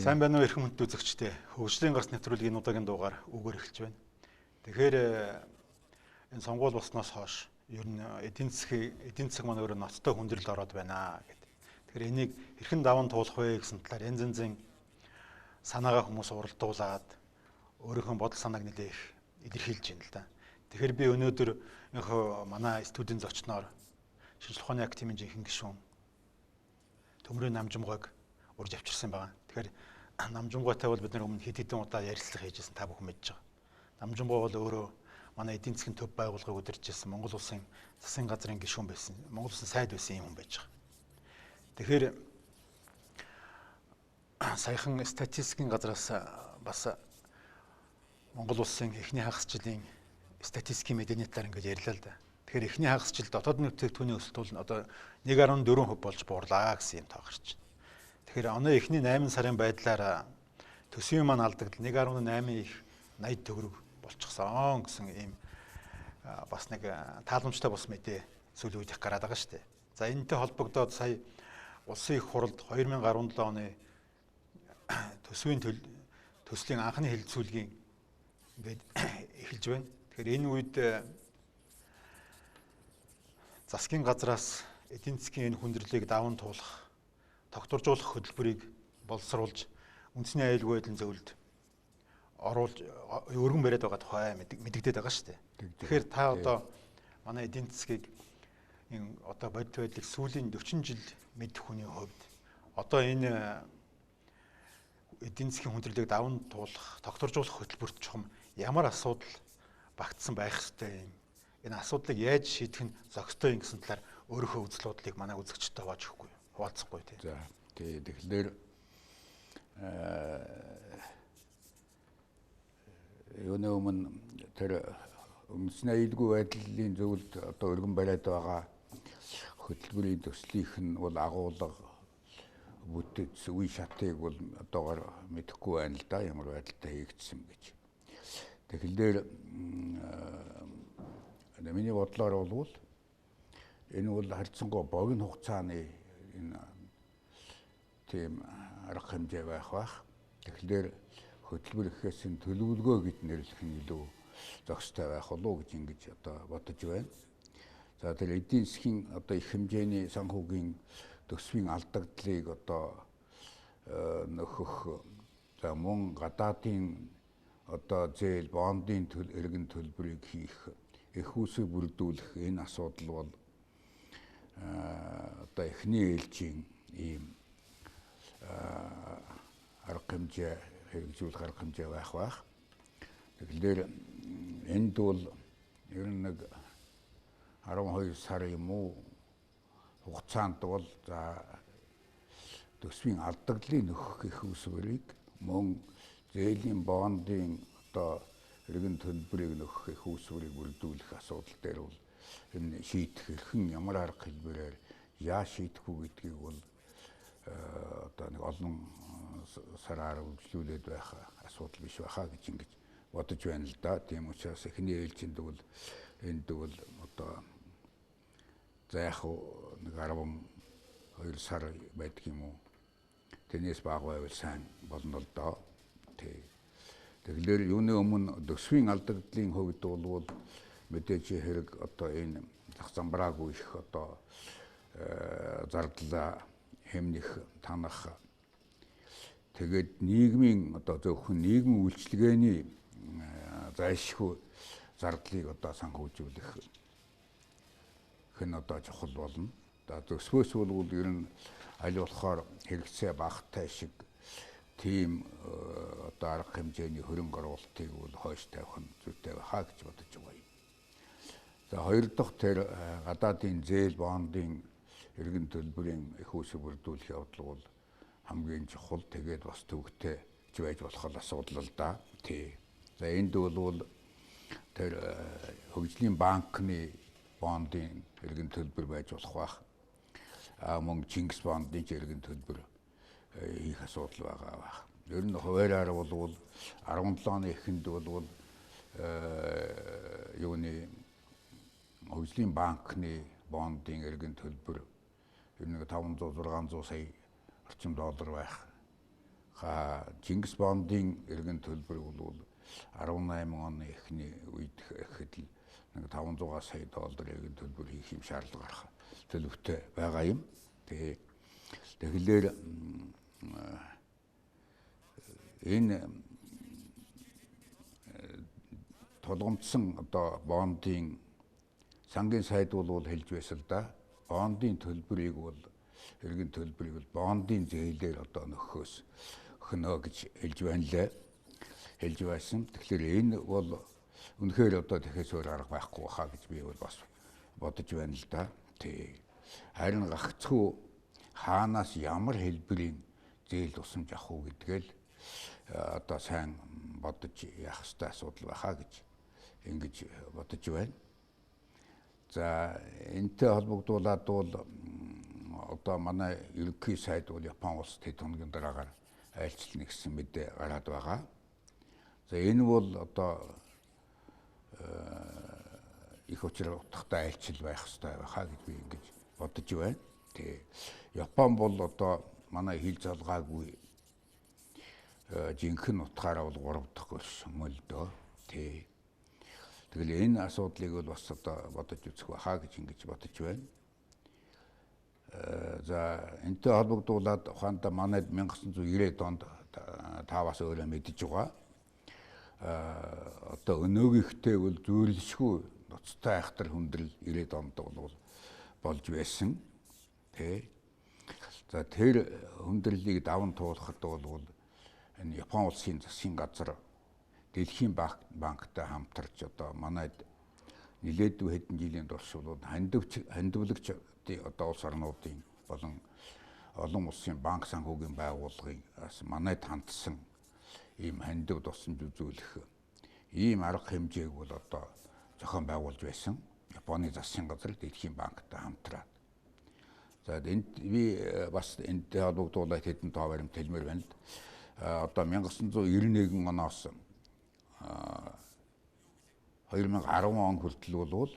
Сайн байна уу эрхэм хүнд үзэгчдээ. Хөгжлийн гарц нэвтрүүлгийн удаагийн дугаар үгээр эхэлж байна. Тэгэхээр энэ сонгуул болсноос хойш ер нь эдийн засаг маань өөрөө ноцтой хүндрэл ороод байна гэдэг. Тэгэхээр энийг хэрхэн даван туулах вэ гэсэн талаар янз янзын санаагаа хүмүүс уралдуулад өөрийнхөө бодол санааг нэлээх илэрхийлж байна л да. Тэгэхээр би өнөөдөр манай студийн зочноор шинжлэх ухааны академийн жинхэнэ гишүүн Төмрөө Намжимгойг урьж авчирсан байгаа. Тэгэхээр Намжимгойтай бол бид нар өмнө хэд хэдэн удаа ярилцлага хийжсэн та бүхэн мэдж байгаа. Намжимгой бол өөрөө манай эдийн засгийн төв байгууллагыг удирдах Монгол улсын засгийн газрын гишүүн байсан. Монгол улсын сайд байсан юм хүн байж байгаа. Тэгэхээр саяхан статистикийн газраас бас Монгол улсын эхний хагас жилийн статистикийн мэдээний талаар ингэж ярьлаа л да. Тэгэхээр эхний хагас жилд дотоод бүтээгдэхүүний өсөлт бол одоо 1.4% болж буурлаа гэсэн юм тоо гарч байна. Тэгэхээр оны эхний 8 сарын байдлаар төсвийн маань алдагдал 1.8 их 80 төгрөг болчихсон гэсэн ийм бас нэг тааламжтай бус мэдээ сүүлийн үед их гараад байгаа шүү дээ. За энэтэй холбогдоод сая улсын их хуралд 2017 оны төслийн анхны хэлэлцүүлгийн ингээд эхэлж байна. Тэгэхээр энэ үед засгийн газраас эдийн засгийн энэ хүндрэлийг даван туулах, тогтворжуулах хөтөлбөрийг боловсруулж үндэсний аюулгүй байдлын зөвлөлд оруулж өргөн бариад байгаа тухай мэдэгдээд байгаа шүү дээ. Тэгэхээр та одоо манай эдийн засгийг энэ одоо бодит байдлыг сүүлийн 40 жил мэдэх хүний хувьд одоо энэ эдийн засгийн хүндрэлийг даван туулах, тогтворжуулах хөтөлбөрт чухам ямар асуудал багтсан байх ёстой юм. Энэ асуудлыг яаж шийдэх нь зохистой юм гэсэн талаар өөрийнхөө үзэл бодлыг манай үзэгчтэй хувааж өгөхгүй юу? Хуваалцахгүй тий. За тэгэхээр юуны өмнө тэр үндэсний аюулгүй байдлын зөвлөлд одоо өргөн бариад байгаа хөтөлбөрийн төслийнх нь бол агуулга бүтээц үе шатыг бол одоогоор мэдэхгүй байна л да, ямар байдалтай хийгдсэн гэж. Тэгэхээр миний бодлоор бол энэ бол харьцангуй богино хугацааны энэ тийм арга хэмжээ байх. Тэгэхээр хөтөлбөр ихээс нь төлөвлөгөө гэж нэрлэх нь илүү зохистой байх болов уу гэж ингэж одоо бодож байна. За тэр эдийн засгийн одоо их хэмжээний санхүүгийн төсвийн алдагдлыг одоо нөхөх за мөн гадаадын одоо зээл бондын эргэн төлбөрийг хийх их усыг бүрдүүлэх энэ асуудал бол одоо эхний ээлжийн ийм арга хэмжээ хэрэгжүүлэх арга хэмжээ байх. Тэгэхээр энд бол ер нь нэг 12 сар юм уу хугацаанд бол за төсвийн алдагдлыг нөхөх их усвэрийг мөн зээлийн бондын одоо эргэн төлбөрийг нөхөх их усвэрийг бүрдүүлэх асуудал дээр бол энэ шийдэх хэрхэн ямар арга хэлбэрээр яаж шийдэх үү гэдгийг бол одоо нэг олон сараар үргэлжлүүлээд байх асуудал биш байхаа гэж ингэж бодож байна л да. Тийм учраас эхний ээлжинд бол энд бол одоо за яг нэг 12 сар байдаг юм уу? Тэрнээс бага байвал сайн болно л доо. Тэгэхээр юуны өмнө төсвийн алдагдлын хувьд бол мэдээж хэрэг одоо энэ зах замбраагүй их одоо зардлаа хэмнэх танах тэгээд нийгмийн одоо зөвхөн нийгмийн үйлчилгээний зайлшгүй зардлыг одоо санхүүжүүлэх хэн одоо чухал болно. Төсвөөс бол ер нь аль болохоор хэрэгцээ багтай шиг тийм одоо арга хэмжээний хөрөнгө оруулалтыг бол хойш тавих нь зүйтэй байхаа гэж бодож байгаа юм. За хоёр дахь тэр гадаадын зээл бондын эргэн төлбөрийн их усыг бүрдүүлэх явдал бол хамгийн чухал. Тэгээд бас төвөгтэй ч байж болох асуудал л да. Тий. За энд бол тэр хөгжлийн банкны бондын эргэн төлбөр байж болох байх. Мөн Чингис бондын эргэн төлбөр хийх асуудал байгаа. Ер нь хуваараар бол 17 оны эхэнд бол юуны хөгжлийн банкны бондын эргэн төлбөр ер нь 500-600 сая орчим доллар байх Чингис Бондын эргэн төлбөрийг бол 18 оны эхний үед гэхэд л нэг 500 сая долларын эргэн төлбөр хийх юм шаардлага гарах төлөвтэй байгаа юм. Тэгэхээр энэ тулгамдсан одоо бондын сангийн сайд бол хэлж байсан л да. Бондын төлбөрийг бол эргэн төлбөрийг бол бондын зээлээр одоо нөхөхөөс өгнө гэж хэлж байна лээ. Хэлж байсан. Тэгэхээр энэ бол үнэхээр одоо тэхээс өөр арга байхгүй хаа гэж би бол бас бодож байна л да. Харин гагцхүү хаанаас ямар хэлбэрийн зээл тусламж авах уу гэдгээл одоо сайн бодож яах ёстой асуудал байхаа гэж ингэж бодож байна. За энэтэй холбогдуулаад бол одоо манай ерөнхий сайд бол Япон улс хэд хоногийн дараагаар айлчлална гэсэн мэдээ гараад байгаа. За энэ бол одоо их учир утгатай айлчлал байх ёстой байхаа гэж би ингэж бодож байна. Япон бол одоо манай хил залгаагүй жинхэнэ утгаараа бол 3 дахь улс юм л дөө. Тэгэл энэ асуудлыг бол бас одоо бодож үзэх байхаа гэж ингэж бодож байна. За энэтэй холбогдуулаад ухаандаа манайд 1990 онд таваас өөрөө мэдж байгаа. Одоо өнөөгийнхтэй бол зүйрлэшгүй ноцтой айхтар хүндрэл 90 онд бол болж байсан. За тэр хүндрэлийг даван туулахад бол энэ Япон улсын засгийн газар Дэлхийн банктай хамтарч одоо манайд нэлээдгүй хэдэн жилийн турш бол хандивлагч одоо улс орнуудын болон олон улсын банк санхүүгийн байгууллагын манайд хандсан ийм хандив тусламж үзүүлэх ийм арга хэмжээг бол одоо зохион байгуулж байсан. Японы засгийн газар Дэлхийн банктай хамтраад. За энд би бас энэтэй холбогдуулаад хэдэн тоо баримт хэлмээр байна л. Одоо 1991 оноос 2010 он хүртэл бол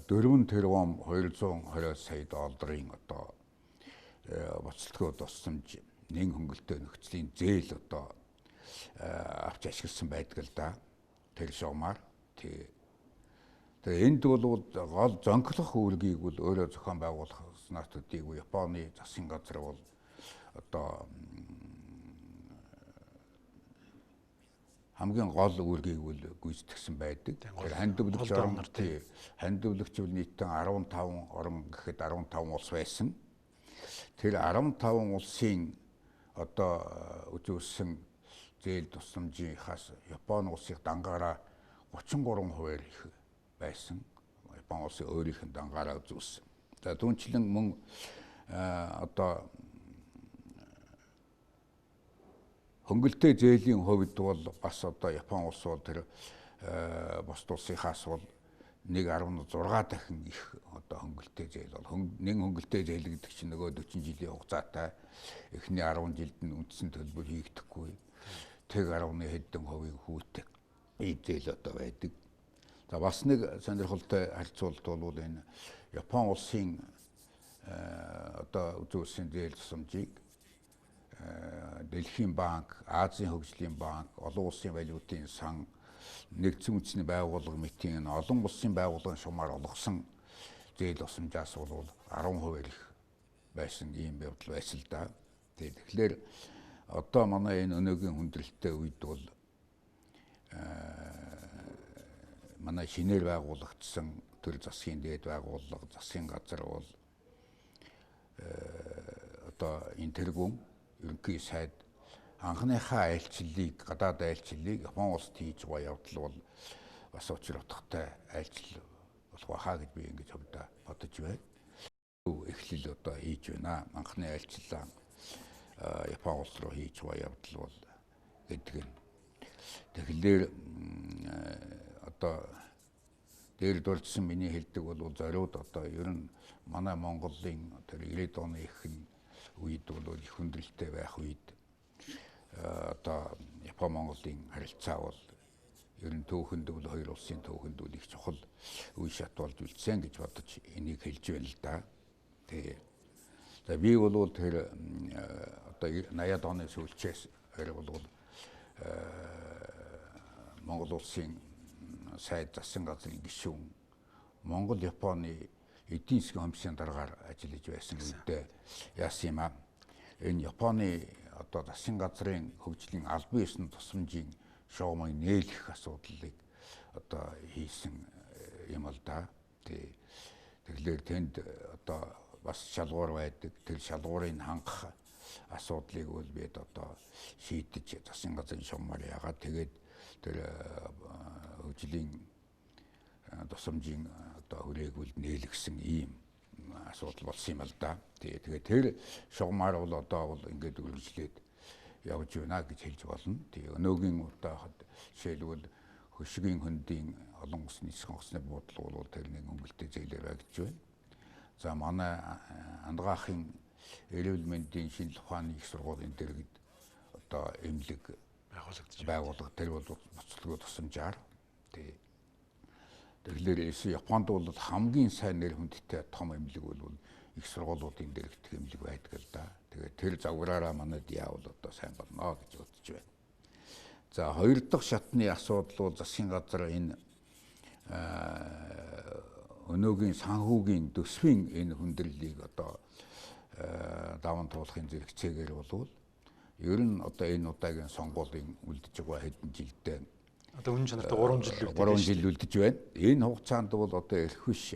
4 тэрбум 220 сая долларын одоо боцолтгоо тусламж нэн хөнгөлтэй нөхцөлийн зээл одоо авч ашигласан байдаг л да. Тэр шугамар. Энд бол гол зонхлох үүргийг бол өөрөө зохион байгуулснаас төдийгүй Японы засгийн газар бол одоо хамгийн гол үүргийг бол гүйцэтгэсэн байдаг. Тэр хандивлагч орн хандивлагч бол нийтдээ 15 орн гэхэд 15 улс байсан. Тэр 15 улсын одоо үзүүлсэн зээл тусламжийнхаас Японы улсыг дангаараа 33% их байсан. Япон улсын өөрийнх нь дангаараа үзүүлсэн. За түүнчлэн мөн одоо хөнгөлтэй зээлийн хувьд бол бас одоо Япон улс бол тэр бусад улсынхаас бол 1.6 дахин их одоо хөнгөлтэй зээл бол нэг хөнгөлтэй зээл гэдэг чинь нөгөө 40 жилийн хугацаатай эхний 10 жилд нь үндсэн төлбөр хийгдэхгүй тэг 10-ны хэдэн хувийг хүүтэй ийм зээл одоо байдаг. За бас нэг сонирхолтой харьцуулалт бол энэ Япон улсын одоо үзүүлсэн зээл тусламжийг Дэлхийн банк, Азийн хөгжлийн банк, олон улсын валютын сан, нэгдсэн үндэсний байгууллага мэтийн олон улсын байгууллагын шумаар олгосон зээл тусламжаас бол 10% их байсан ийм явдал байсан л да. Тэгэхээр одоо манай энэ өнөөгийн хүндрэлтэй үед бол манай шинээр байгуулагдсан төр засгийн дээд байгууллага, засгийн газар бол одоо энэ тэргүүн ерөнхий сайд анхныхаа айлчлалыг, гадаад айлчлалыг Япон улсад хийж байгаа явдал бол бас учир утгатай айлчлал болох байхаа гэж би ингэж хувьдаа бодож байна. Эхлэл одоо хийж байна. Анхны айлчлалаа Япон улс руу хийж байгаа явдал бол гэдэг нь. Тэгэхээр одоо дээр дурдсан миний хэлдэг бол зориуд одоо ер нь манай Монголын тэр 90 оны ихэнх үед бол их хүндрэлтэй байх үед одоо Япон Монголын харилцаа бол ер нь түүхэнд бол хоёр улсын түүхэнд бол их чухал үе шат болж үлдсэн гэж бодож энийг хэлж байна л да. За би бол тэр одоо 80-аад оны сүүлчээс бол Монгол улсын сайд засгийн газрын гишүүн Монгол Японы эдийн засгийн комиссийн дараагаар ажиллаж байсан үедээ яасан юм аа. Энэ Японы одоо засгийн газрын хөгжлийн албан ёсны тусламжийн шугамыг нээлгэх асуудлыг одоо хийсэн юм л да. Тэгэхээр тэнд одоо бас шалгуур байдаг. Тэр шалгуурыг хангах асуудлыг бол бид одоо шийдэж засгийн газрын шугамаар яагаад тэгээд тэр хөгжлийн тусламжийн одоо хүрээг бол нээлгсэн ийм асуудал болсон юм л да. Тэгээд тэр шугамаар бол одоо бол ингээд үргэлжлээд явж байна гэж хэлж болно. Өнөөгийн одоо жишээлбэл хөшгийн хөндийн олон улсны нисэх онгоцны буудлага бол тэр нэг өнгөлтэй зээлээр байгиж байна. За манай андгаахын эрүүл мэндийн шинжилгээ ухааны их сургуулийн дэргэд одоо эмнэлэг байгуулга тэр бол ноцлогоо тусамжаар тэгэхээр Японд бол хамгийн сайн нэр хүндтэй том эмнэлэг бол их сургуулиудын дэргэдэх эмнэлэг байдаг л да. Тэгээд тэр загвараараа манайд яавал одоо сайн болно гэж бодож байна. За хоёр дахь шатны асуудал бол засгийн газар энэ өнөөгийн санхүүгийн төсвийн энэ хүндрэлийг одоо даван туулахын зэрэгцээгээр болвол ер нь одоо энэ удаагийн сонгуулийн үлдэж байгаа хэдэн жилдээ одоо үнэн чанартай 3 жил үлдэж байна. Энэ хугацаанд бол одоо эрх биш.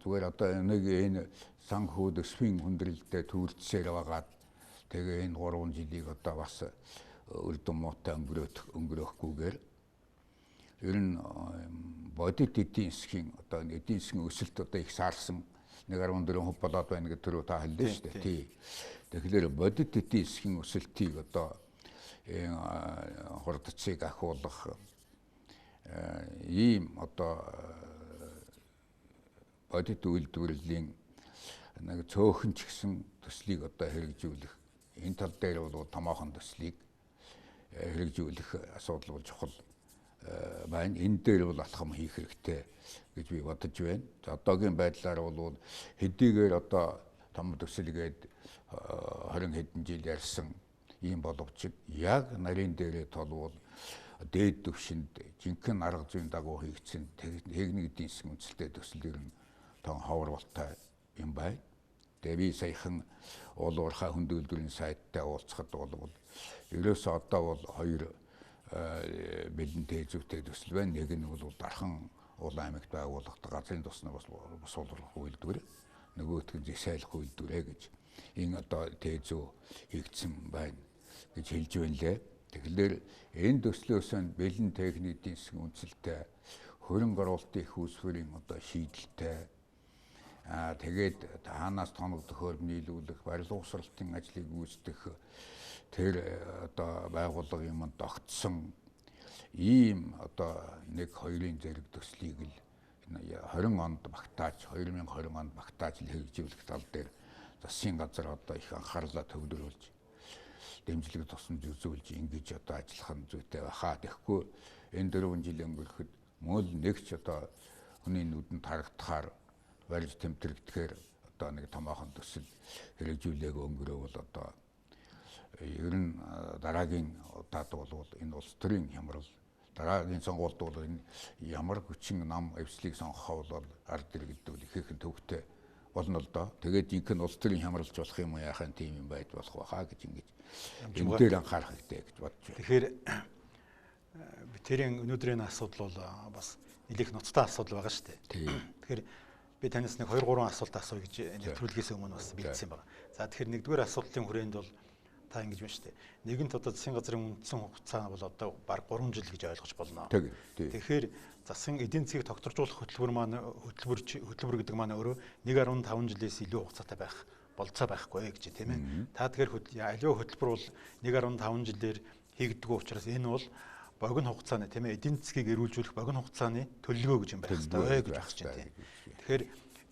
Зүгээр одоо энэ санхүү төсвийн хүндрэлтэй төрөлцсээр байгаад тэгээ энэ 3 жилийг одоо бас үрдэн муутай өнгөрөхгүйгээр ер нь бодит эдийн засгийн одоо эдийн засгийн өсөлт одоо их саарсан 1.4% болоод байна гэдэг түрүү та хэллээ шүү дээ. Тий. Тэгэхээр бодит эдийн засгийн өсөлтийг одоо хурдцыг ахиулах ийм одоо бодит үйлдвэрлэлийн нэг цөөхөн ч гэсэн төслийг одоо хэрэгжүүлэх энэ тал дээр бол томоохон төслийг хэрэгжүүлэх асуудал бол чухал байна. Энэ дээр бол алхам хийх хэрэгтэй гэж би бодож байна. За одоогийн байдлаар бол хэдийгээр одоо том төсөлгээд 20 хэдэн жил ярьсан ийм боловч яг нарийн дээрээ толвол дээд түвшинд жинхэнэ арга зүйн дагуу хийгдсэн техник эдийн засгийн үндэслэлтэй төслөөр нь тон ховролтой юм байна. Тэгээ би саяхан уулуурхай хүнд үйлдвэрийн сайттай уулзахад бол ерөөсөө одоо бол хоёр бэлэн тээзүүтэй төсөл байна. Нэг нь бол дархан Улаан аймагт байгуулагдах газрын тосны бас босуулах үйлдвэр, нөгөөх нь зэсайлах үйлдвэрэ гэж энэ одоо тээзүү хийгдсэн байна гэж хэлж байна лээ. Тэгэхээр энэ төслөөс нь бэлэн техник эдийн засгийн үндэслэлтэй хөрөнгө оруулалтын их үүсвэрийн одоо шийдэлтэй тэгээд хаанаас тоног төхөөрөм нийлүүлэх, барилга угсралтын ажлыг гүйцэтгэх тэр одоо байгууллага юмд тогтсон ийм одоо 1-2-ын зэрэг төслийг л 20 онд багтааж 2020 онд багтааж л хэрэгжүүлэх тал дээр засгийн газар одоо их анхаарлаа төвлөрүүлж дэмжлэг тусламж үзүүлж ингэж одоо ажиллах нь зүйтэй байхаа. Тэгэхгүй энэ 4 жил өнгөрөхөд мөн нэгч одоо хүний нүдэнд харагдахаар барьж тэмдэгдэхээр одоо нэг томоохон төсөл хэрэгжүүлээг өнгөрөөвөл одоо ер нь дараагийн удаад бол энэ улс төрийн хямрал дараагийн сонгуульд бол энэ ямар хүчин нам эвслийг сонгох бол ард иргэдүүд ихээхэн төвхтэй болно л доо. Тэгээд жинхэнэ улс төрийн хямралж болох юм яахын тийм юм байд болох байхаа гэж ингэж энэ дээр анхаарах хэрэгтэй гэж бодож байна. Тэгэхээр битэрийн өнөөдрийн асуудал бол бас нэлээх ноцтой асуудал байгаа шүү дээ. Тэгэхээр би танаас нэг 2-3 асуулт асууя гэж нэвтрүүлгээс өмнө бас бэлдсэн байна. За тэгэхээр нэгдүгээр асуудлын хүрээнд бол та ингэж байна шүү дээ. Нэгэнт одоо засгийн газрын үндсэн хугацаа бол одоо бараг 3 жил гэж ойлгож болно. Тэгэхээр засгийн эдийн засгийг тогтворжуулах хөтөлбөр маань хөтөлбөр гэдэг маань өөрөө 1.5 жилээс илүү хугацаатай байх болцоо байхгүй гэж тийм ээ. Та тэгэхээр аливаа хөтөлбөр бол 1.5 жилээр хийгддэг учраас энэ бол богино хугацааны тийм ээ эдийн засгийг эрүүлжүүлэх богино хугацааны төлөвлөгөө гэж юм байх хэрэгтэй гэж багч байна. Тэгэхээр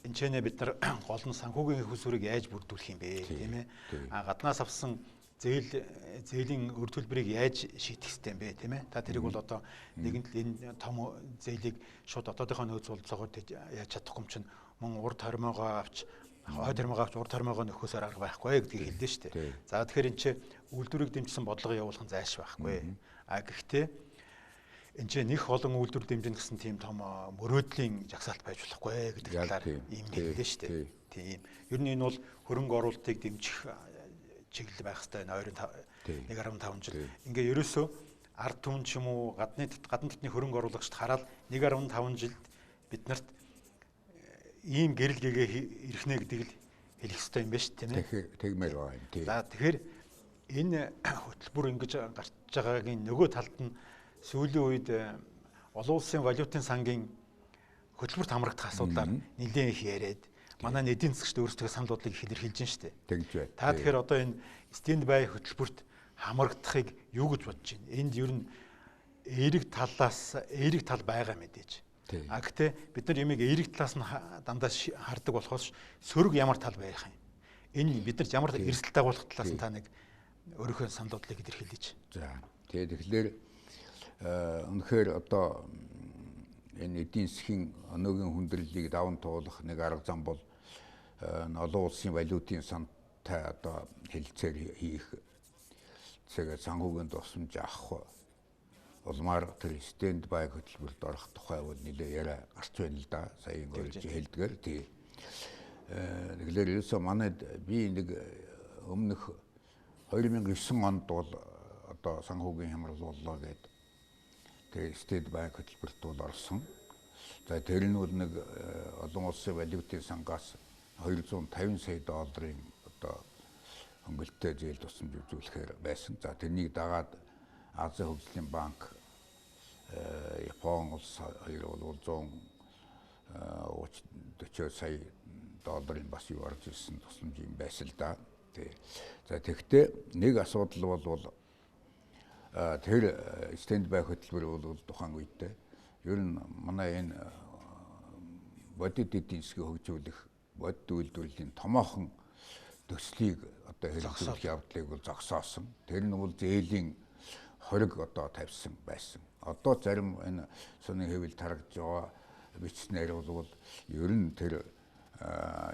энэ ч нэ бид нар гол нь санхүүгийн их усүрийг яаж бүрдүүлэх юм бэ тийм ээ. Гаднаас авсан зээлийн үр төлбөрийг яаж шийдэх хэрэгтэй юм бэ тийм ээ. Та тэрийг бол одоо нэгэнт энэ том зээлийг шууд одоодынхоо нөөц болцоогоор яаж чадахгүй юм чинь мөн урд хормоогоо авч хойд хормогоогч урд хормогоо нөхөөс арга байхгүй гэдгийг хэлдэж штэ. За тэгэхээр эн чинь үйлдвэрийг дэмжсэн бодлого явуулах нь зайлш байхгүй. А гэхдээ энэ чинь нэх олон үйлдвэр дэмжинэ гэсэн тийм том мөрөөдлийн жагсаалт байж болохгүй гэдэг талаар ийм хэлдэж штэ. Тийм. Ер нь энэ бол хөрөнгө оруулалтыг дэмжих чиглэл байх хэрэгтэй 1.5 жил. Ингээ ерөөсөө ард түмэн ч юм уу гадны татны хөрөнгө оруулагчд хараад 1.5 жилд бид нарт ийм гэрэл гэгээ ирхнэ гэдгийг л хэлэх хэрэгтэй юм байна шүү тийм ээ. Тэгмээр байгаа юм тийм. За тэгэхээр энэ хөтөлбөр ингэж гарч байгаагийн нөгөө талд нь сүүлийн үед олон улсын валютын сангийн хөтөлбөрт хамрагдах асуудлаар нэлээд их яриад манай эдийн засгчд өөрсдөө санал бодлыг их илэрхийлж байна шүү дээ. Тэгж бай. Та тэгэхээр одоо энэ стенд бай хөтөлбөрт хамрагдахыг юу гэж бодож байна? Энд ер нь эерэг тал байгаа мэдээж. А гэхдээ бид нар ямиг эерэг талаас нь дандаа хардаг болохоос сөрөг ямар тал байх юм? Энэ бид нар ямар эрсдэл дагуулах талаас нь та нэг өөрийнхөө санал бодлыг илэрхийлж. За тэгэхээр үнэхээр одоо энэ эдийн засгийн өнөөгийн хүндрэлийг даван туулах нэг арга зам бол олон улсын валютын сантай одоо хэлцээр хийх зэрэг санхүүгийн тусламж авах улмаар тэр стенд бай хөтөлбөрт орох тухай бол нэлээ яриа гарч байна л да. Сая ингэж хэлдгээр тий. Тэгэхээр ерөөсөө манайд би нэг өмнөх 2009 онд бол одоо санхүүгийн хямрал боллоо гэдэг. Тэгээ стенд бай хөтөлбөрт бол орсон. За тэр нь бол нэг олон улсын валютын сангаас 250 сая долларын одоо хөнгөлөлтөй зээл тусламж үзүүлэхээр байсан. За тэрнийг дагаад Азийн хөгжлийн банк Япон улс хоёр бол 140 сая долларын бас юу орж ирсэн тусламж юм байсан л да. За тэгэхдээ нэг асуудал бол тэр стенд бай хөтөлбөр бол тухайн үедээ ер нь манай энэ бодит эдийн засгийг хөгжүүлэх бодит үйлдвэрлэлийн томоохон төслийг одоо хэрэгжүүлэх явдлыг бол зогсоосон. Тэр нь бол зээлийн хориг одоо тавьсан байсан. Одоо зарим энэ соны хэвэл тарагдж байгаа бичснээр бол ер нь тэр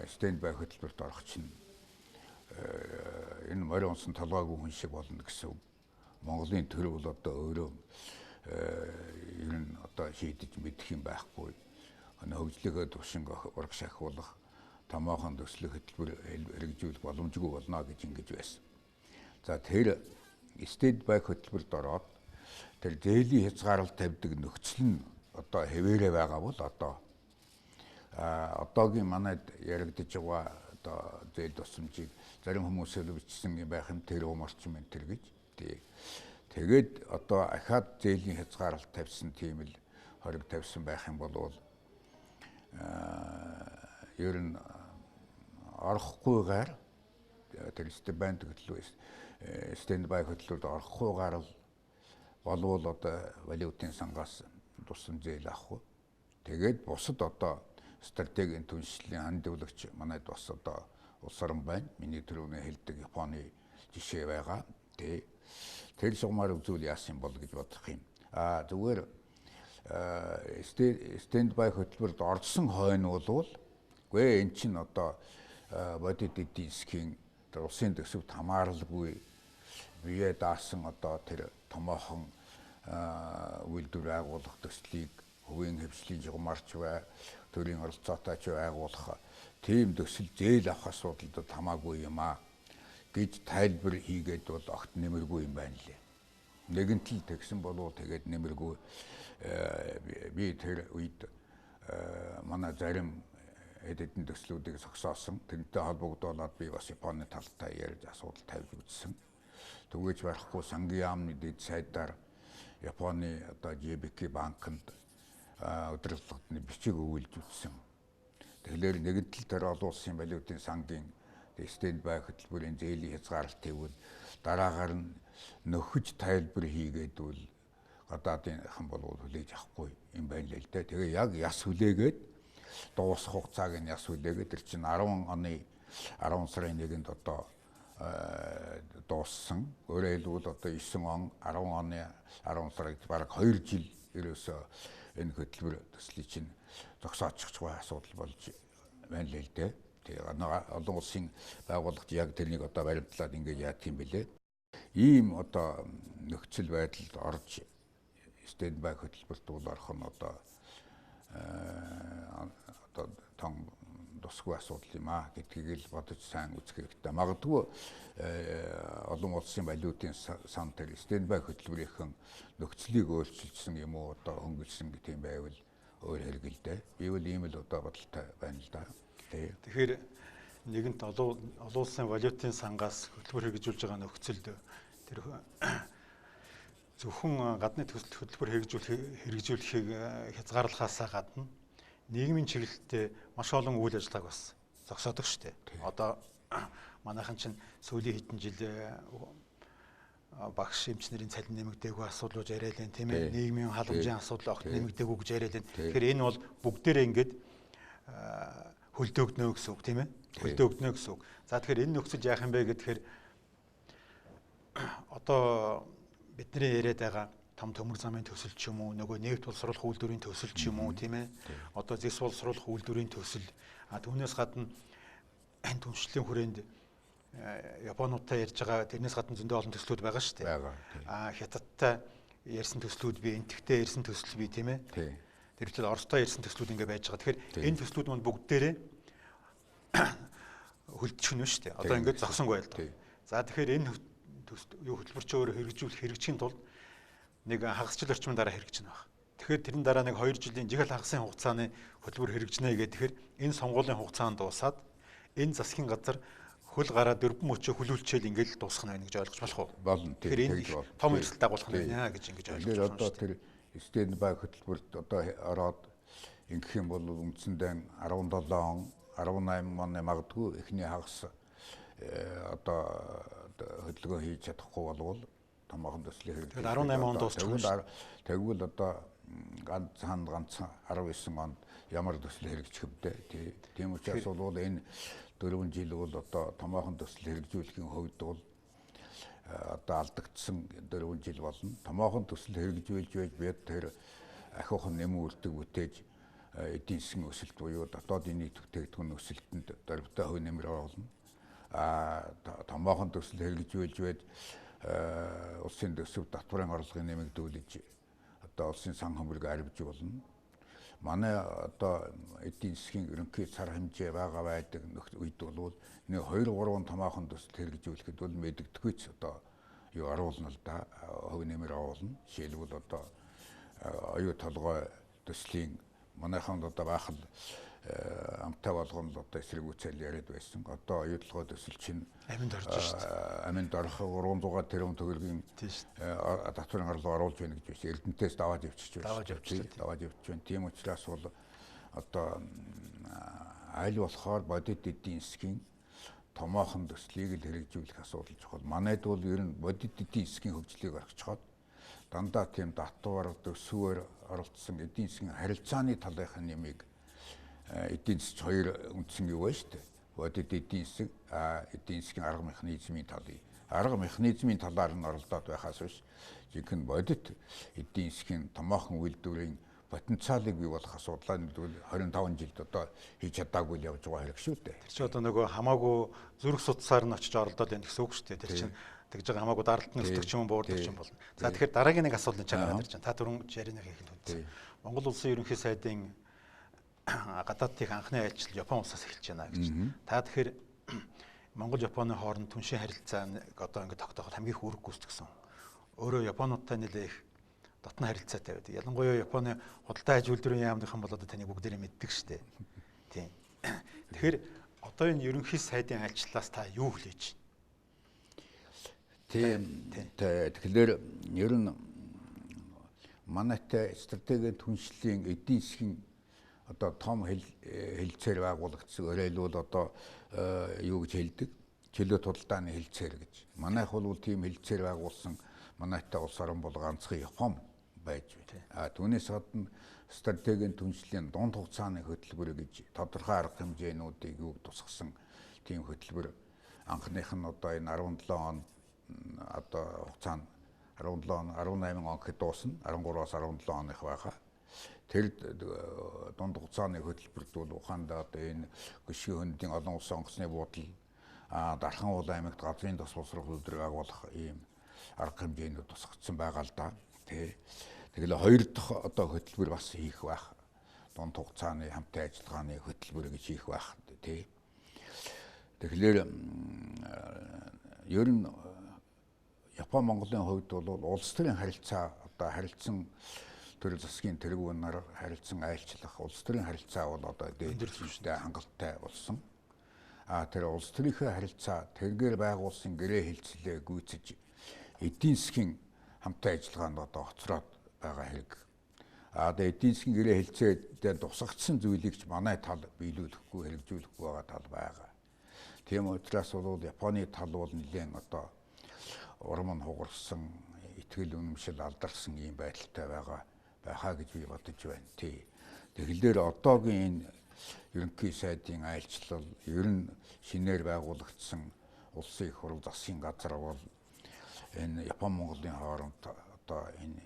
стенд бай хөтөлбөрт орох чинь энэ морин унсан толгойгүй хүн шиг болно гэсэн үг. Монголын төр бол одоо өөрөө ер нь одоо шийдэж мэдэх юм байхгүй. Хөгжлийнхөө төвшинг урагш ахиулах томоохон төслөх хөтөлбөр хэрэгжүүлэх боломжгүй болно гэж ингэж байсан. За тэр стенд бай хөтөлбөрт ороод тэр зээлийн хязгаарлалт тавьдаг нөхцөл нь одоо хэвээрээ байгаа бол одоогийн манайд яригдж байгаа одоо зээл тусламжийг зарим хүмүүс бичсэн юм байх юм тэр умарч юм тэр гэж. Тэгээд одоо ахаад зээлийн хязгаарлалт тавьсан тийм л хориг тавьсан байх юм бол ер нь орохгүйгээр тэр стенд бай хөтөлбөрт орохгүйгээр болвол одоо валютын сангаас тусам зээл авах. Тэгээд бусад одоо стратегийн түншлэлийн хандивлагч манайд бас одоо улс орн байна. Миний түрүүний хэлдэг Японы жишээ байгаа. Тэр сумаар үзүүл яасан бол гэж бодох юм. Зүгээр стенд бай хөтөлбөрт орсон хойно бол үгүй эн чинь одоо бодит эдийн засгийн улсын төсөвт хамааралгүй бие даасан одоо тэр томоохон үйлдвэр агуулах төслийг хувийн хвшлийн жигмарч бай төрийн оролцоотой ч агуулах тийм төсөл зээл авах асуудалд хамаагүй юм гэж тайлбар хийгээд бол огт нэмэргүй юм байна лээ. Нэгэнтэл тэгсэн болов тэгээд нэмэргүй би тэр үед манай зарим эдийн төслүүдийг зогсоосон. Тэрнтэй холбогдуулаад би бас Японы талтай ярьж асуудал тавьж үзсэн. Түгэж барахгүй сангийн яамны дэд сайдаар Японы одоо JBK банкнд удирдлагын бичиг өгүүлж үзсэн. Тэгэхээр нэгэнтэл тэр олон улсын валютын сангийн стенд бай хөтөлбөрийн зээлийн хязгаарлалт тэгвэл дараагаар нь нөхөж тайлбар хийгээд бол гадаадын хан болов хүлээж авахгүй юм байна л дээ. Тэгээ яг яс хүлээгээд дуусах хугацааг нь яс хүлээгээд тэр чинь 10 оны 10 сарын 1-нд одоо дууссан. Өөрөөр хэлбэл одоо 9 он 10 оны 10 сард бараг 2 жил ерөөсөө энэ хөтөлбөр төслийг чинь зогсоочих байгаа асуудал болж байна л дээ. Тэгээ олон улсын байгууллагч яг тэрнийг одоо баримтлаад ингээд яах юм бэлээ. Ийм одоо нөхцөл байдалд орж стендбай хөтөлбөрт бол орох нь одоо том тусгүй асуудал юм аа гэдгийг л бодож сайн үзэх хэрэгтэй. Магадгүй олон улсын валютын сан дээр стендбай хөтөлбөрийнхэн нөхцөлийг өөрчилсөн юм уу одоо хөнгөлсөн гэх юм байвал өөр хэрэг л дээ. Би бол ийм л одоо бодолтой байна л да. Тэгэхээр нэгэнт олон улсын валютын сангаас хөтөлбөр хэрэгжүүлж байгаа нөхцөлд тэр зөвхөн гадны хөтөлбөр хэрэгжүүлэхийг хязгаарлахаасаа гадна нийгмийн чиглэлтэй маш олон үйл ажиллагааг бас зогсоодог шүү дээ. Одоо манайхан чинь сүүлийн хэдэн жил багш эмчнэрийн цалин нэмэгдээгүй асуудлууд яриад байна тийм ээ. Нийгмийн халамжийн асуудал огт нэмэгдээгүй гэж яриад байна. Тэгэхээр энэ бол бүгдээрээ ингээд хөлдөөгднө гэсэн үг тийм ээ. Хөлдөөгднө гэсэн үг. За тэгэхээр энэ нөхцөл яах юм бэ гэхээр одоо бидний яриад байгаа том төмөр замын төсөл ч юм уу нөгөө нефт боловсруулах үйлдвэрийн төсөл ч юм уу тийм ээ. Одоо зэс боловсруулах үйлдвэрийн төсөл түүнээс гадна энэ түншлэлийн хүрээнд Японуудтай ярьж байгаа тэрнээс гадна зөндөө олон төслүүд байгаа шүү дээ. Хятадтай ярьсан төслүүд бий, энтэгтэй ярьсан төсөл бий тийм ээ. Тэр үчил Оростой ярьсан төслүүд ингэ байж байгаа. Тэгэхээр энэ төслүүд манд бүгдээрээ хөлдчихнө шүү дээ. Одоо ингэ зогсонгүй байл даа. За тэгэхээр энэ хөтөлбөрч өөрө хэрэгжихийн тулд нэг хагасчил орчмын дараа хэрэгжинэ баг. Тэгэхээр тэрэн дараа нэг 2 жилийн жигэл хагасын хугацааны хөтөлбөр хэрэгжинэ гэдэг. Тэгэхээр энэ сонгуулийн хугацаанд дуусаад энэ засгийн газар хөл гараа дөрвөн мөчөө хүлүүлчээл ингээд дуусгах нь гэж ойлгож болох уу? Болно. Тэгэхээр энэ том эрсдэл дагуулах нь байна гэж ингэж ойлгож байна. Одоо тэр стендбай хөтөлбөрт одоо ороод ингэх юм бол үндсэндээ 17 он 18 оны магадгүй эхний хагас одоо хөдөлгөөн хийж чадахгүй болвол томоохон төслийн хэрэглээ. Тэгэхээр 18 он дуусчихсан. Тэгвэл одоо ганц 19 онд ямар төсөл хэрэгжих вдэ. Тийм учраас бол энэ 4 жил бол одоо томоохон төсөл хэрэгжүүлэхийн хувьд бол одоо алдагдсан 4 жил болно. Томоохон төсөл хэрэгжүүлж байж бид тэр ахиухан нэмэн үрдэг бүтээж эдийн засгийн өсөлт буюу дотоодын нийт бүтээгдэхүүн өсөлтөнд дөрвтэй хувь нэмэр оруулна. Томоохон төсөл хэрэгжүүлж байж улсын төсөв татварын орлогыг нэмэгдүүлж одоо улсын сан хөмрөг арвиж болно. Манай одоо эдийн засгийн ерөнхий цар хэмжээ байгаа байдаг үед бол нэг 2-3 томоохон төсөл хэрэгжүүлэхэд бол мэддэггүй одоо юу оруулна л да хувь нэмэр оруулна. Жишээлбэл одоо оюу толгой төслийн манайхан одоо баахал амтай болгоно л одоо эсрэгүүцэл яриад байсан. Одоо оюу толгой төсөл чинь аминд орж шүү дээ. Аминд орох 300 тэрбум төгрөгийн татварын орлого оруулж байна гэж байна. Эрдэнтээс даваад явчихж байна. Даваад явж байна. Тийм учраас бол одоо аль болохоор бодит эдийн засгийн томоохон төслийг л хэрэгжүүлэх асуудал чухал. Манайд бол ер нь бодит эдийн засгийн хөгжлийг орхичоод дандаа тийм татвар төсвөөр оролцсон эдийн засгийн харилцааны талынхын нэмийг эдийн засгийн хоёр үндсэн юу вэ шүү дээ. Бодит эдийн засаг эдийн засгийн арга механизмын талыг арга механизмын талаар нь оролдоод байхаас биш жинхэнэ бодит эдийн засгийн томоохон үйлдвэрийн потенциалыг бий болох асуудлаа 25 жилд одоо хийж чадаагүй л явж байгаа хэрэг шүү дээ. Тэр чинь одоо нөгөө хамаагүй зүрх судсаар нь очиж оролдоод байна гэсэн үг шүү дээ. Тэр чинь тэгж байгаа хамаагүй даралтны өсөлтч юм буурдаг юм болно. За тэгэхээр дараагийн нэг асуудал нь чагаад ирж байна. Та түрүүн ярианы хийхэд үгүй. Монгол улсын ерөнхий сайдын гадаадын анхны айлчлал Япон улсаас эхэлж байна гэж. Та тэгэхээр Монгол Японы хооронд түншийн харилцаа одоо ингэ тогтооход хамгийн их үүрэг гүйцэтгсэн. Өөрөө Японуудтай нэлээх дотны харилцаатай байдаг. Ялангуяа Японы худалдаа аж үйлдвэрийн яамныхан бол одоо таныг бүгдээрээ мэддэг шүү дээ. Тийм. Тэгэхээр одоо энэ ерөнхий сайдын айлчлалаас та юу хүлээж байна? Тийм. Тэгэхээр ер нь манайтай стратегийн түншлэлийн эдийн засгийн одоо том хэлцээр байгуулагдсан өрөөлөл одоо юу гэж хэлдэг? Чөлөө худалдааны хэлцээр гэж. Манайх бол тийм хэлцээр байгуулсан манайтай улс орн бол ганцхан Япон байж байна. Түүнээс гадна стратегийн түншлийн дунд хугацааны хөтөлбөр гэж тодорхой арга хэмжээнүүдийг юу тусгасан тийм хөтөлбөр анхных нь одоо энэ 17 он одоо хугацаанд 17 он 18 он гэхэд дуусна 13-аас 17 оных байгаа. Тэр дунд хугацааны хөтөлбөрт бол Ухаанда одоо энэ гүшгийн хөндийн олон улсын онгоцны буудал Дархан уул аймагт газрын тос боловсрол өдрийг агуулах ийм арга хэмжээнд тусгагдсан байгаа л да. Тэгэл хоёр дахь одоо хөтөлбөр бас хийх байх. Дунд хугацааны хамтын ажиллагааны хөтөлбөр гэж хийх байх тий. Тэгэхээр ер нь Япон Монголын хувьд бол улс төрийн харилцаа одоо харилцсан төрөл засгийн тэргүүнээр харилцан айлчлах улс төрийн харилцаа бол одоо дээд түвшинтэй хангалттай болсон. Тэр улс төрийнхээ харилцаа тэргээр байгуулсан гэрээ хэлцлээ гүйцэж эдийн засгийн хамтын ажиллагаанд одоо хоцроод байгаа хэрэг. Тэгээ эдийн засгийн гэрээ хэлцээдээ тусгагдсан зүйлийг ч манай тал биелүүлэхгүй хэрэгжүүлэхгүй байгаа тал байгаа. Тийм учраас бол Японы тал бол нэлээд одоо урам нь хугарсан, итгэл үнэмшил алдарсан ийм байдалтай байхаа гэж би бодож байна. Тэгэхээр одоогийн энэ ерөнхий сайдын айлчлал, ер нь шинээр байгуулагдсан улсын их хурл засгийн газар бол энэ Япон Монголын хооронд одоо энэ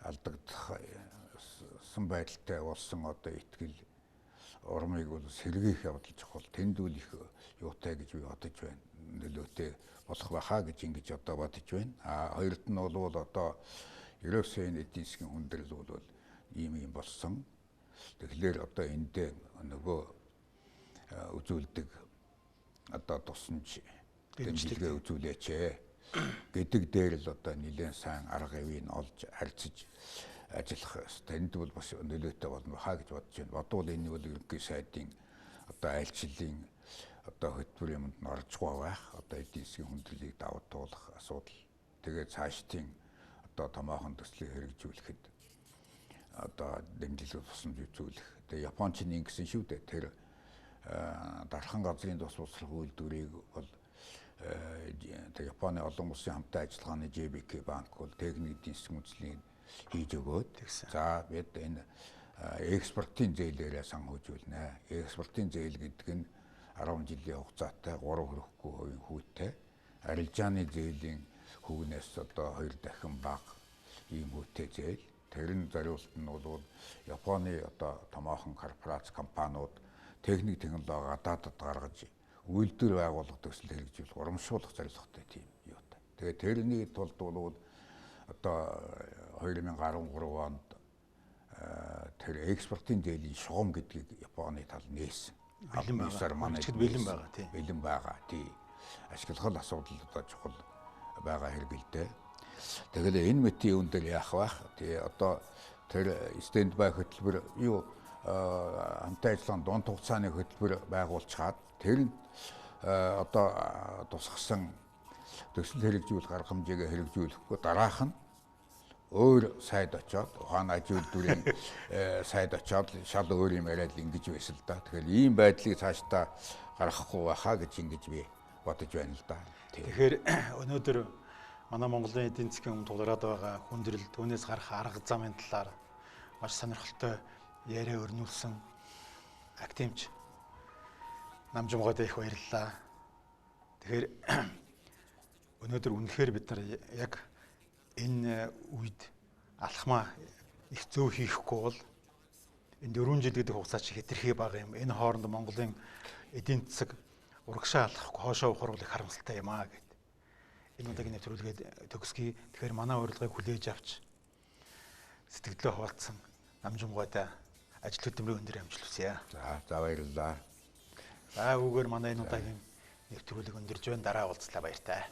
алдагдсан байдалтай болсон одоо итгэл урмыг бол сэргээх явдал чухал. Тэнд үл их юутай гэж би бодож байна. Нөлөөтэй болох байхаа гэж ингэж одоо бодож байна. Хоёрт нь бол одоо ерөөсөө эдийн засгийн хүндрэл бол ийм болсон. Тэгэхээр одоо эндээ нөгөө үзүүлдэг одоо тусамж дэмжлэгээ үзүүлээч гэдэг дээр л одоо нэлээд сайн арга ивийг олж харьцаж ажиллах ёстой. Энд бол бас нөлөөтэй болно хаа гэж бодож байна. Бодвол энэ бол ерөнхий сайдын одоо айлчлалын одоо хөтөлбөр юмд нь оржгүй байх. Одоо эдийн засгийн хүндрэлийг давуу туулах асуудал. Тэгээд цаашдын одоо томоохон төслийг хэрэгжүүлэхэд одоо дэмжлэг тусламж үзүүлэх. Тэгээ Японч нь ингэсэн шүү дээ. Тэр дархан газрын тус боловсрол үйлдвэрийг бол Японы олон улсын хамтын ажиллагааны JBK банк бол техник эдийн засгийн үндэслэлийг хийж өгөөд за бид энэ экспортын зээлээрээ санхүүжүүлнэ. Экспортын зээл гэдэг нь 10 жилийн хугацаатай 3 хүрэхгүй хувийн хүүтэй. Арилжааны зээлийн хүүгнээс одоо 2 дахин бага ийм хүүтэй зээл. Тэрэн зориулт нь бол Японы одоо томоохон корпорац компаниуд техник технологи гадаадд гаргаж үйлдвэр байгуулах төсөл хэрэгжүүлэх урамшуулах зорилготой тийм юутай. Тэгээд тэрний тулд бол одоо 2013 онд тэр экспортын зээлийн шугам гэдгийг Японы тал нээсэн. Бэлэн байгаа. Манайчд бэлэн байгаа тийм. Бэлэн байгаа тийм. Ашиглах асуудал одоо чухал байгаа хэрэг л дээ. Тэгэхээр энэ мэтийн юун дээр яах вэ? Тэгээ одоо тэр стендбай хөтөлбөр юу хамтын ажиллагааны дунд хугацааны хөтөлбөр байгуулчихад тэр одоо тусгасан төсөл хэрэгжүүлэх арга хэмжээгээ хэрэгжүүлэхгүй дараах нь өөр сайд очоод ухааны аж үйлдвэрийн сайд очоод шал өөр юм яриад ингэж байсан л да. Тэгэхээр ийм байдлыг цаашдаа гаргахгүй байхаа гэж ингэж би бодож байна л да. Тэгэхээр өнөөдөр манай Монголын эдийн засгийн тулгараад байгаа хүндрэл түүнээс гарах арга замын талаар маш сонирхолтой яриа өрнүүлсэн активч Намжимгойд их баярлалаа. Тэгэхээр өнөөдөр үнэхээр бид нар яг энэ үед алхмаа их зөв хийхгүй бол энэ 4 жил гэдэг хугацаа чи хэтэрхий бага юм. Энэ хооронд Монголын эдийн засаг урагшаа алхахгүй хоошоо ухрал их харамсалтай юм аа гэд. Энэ удаагийн нэвтрүүлгээд төгсгий. Тэгэхээр манай урилгыг хүлээж авч сэтгэлдээ хуваалцсан Намжимгойд ажил хөдөлмөрийн өндөр амжилт хүсье. За баярлалаа. За үүгээр манай энэ удаагийн нэвтрүүлэг өндөрлж байна. Дараа уулзлаа баяртай.